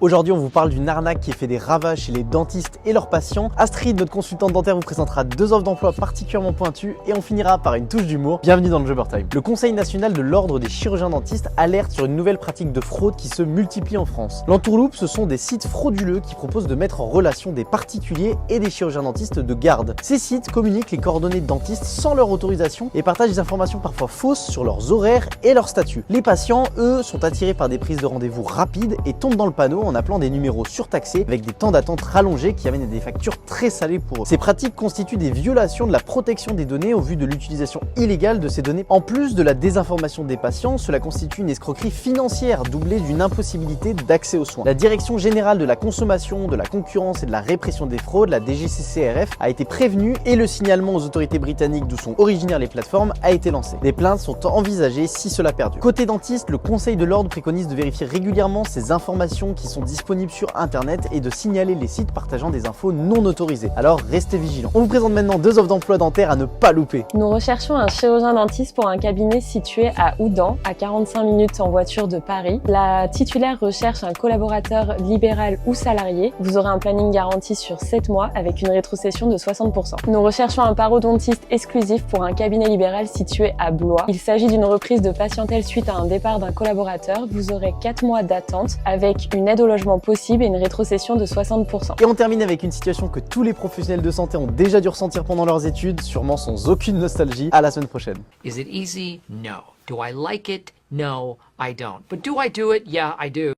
Aujourd'hui, on vous parle d'une arnaque qui fait des ravages chez les dentistes et leurs patients. Astrid, notre consultante dentaire, vous présentera 2 offres d'emploi particulièrement pointues et on finira par une touche d'humour. Bienvenue dans le Jobber Time. Le Conseil national de l'ordre des chirurgiens dentistes alerte sur une nouvelle pratique de fraude qui se multiplie en France. L'entourloupe, ce sont des sites frauduleux qui proposent de mettre en relation des particuliers et des chirurgiens dentistes de garde. Ces sites communiquent les coordonnées de dentistes sans leur autorisation et partagent des informations parfois fausses sur leurs horaires et leur statut. Les patients, eux, sont attirés par des prises de rendez-vous rapides et tombent dans le panneau en appelant des numéros surtaxés avec des temps d'attente rallongés qui amènent à des factures très salées pour eux. Ces pratiques constituent des violations de la protection des données au vu de l'utilisation illégale de ces données. En plus de la désinformation des patients, cela constitue une escroquerie financière doublée d'une impossibilité d'accès aux soins. La Direction générale de la consommation, de la concurrence et de la répression des fraudes, la DGCCRF, a été prévenue et le signalement aux autorités britanniques d'où sont originaires les plateformes a été lancé. Des plaintes sont envisagées si cela perdure. Côté dentiste, le Conseil de l'ordre préconise de vérifier régulièrement ces informations qui sont disponibles sur internet et de signaler les sites partageant des infos non autorisées. Alors restez vigilants. On vous présente maintenant 2 offres d'emploi dentaires à ne pas louper. Nous recherchons un chirurgien dentiste pour un cabinet situé à Oudan, à 45 minutes en voiture de Paris. La titulaire recherche un collaborateur libéral ou salarié. Vous aurez un planning garanti sur 7 mois avec une rétrocession de 60%. Nous recherchons un parodontiste exclusif pour un cabinet libéral situé à Blois. Il s'agit d'une reprise de patientèle suite à un départ d'un collaborateur. Vous aurez 4 mois d'attente avec une aide au logement possible et une rétrocession de 60%. Et on termine avec une situation que tous les professionnels de santé ont déjà dû ressentir pendant leurs études, sûrement sans aucune nostalgie. À la semaine prochaine. Is it easy? No. Do I like it? No, I don't. But do I do it? Yeah, I do.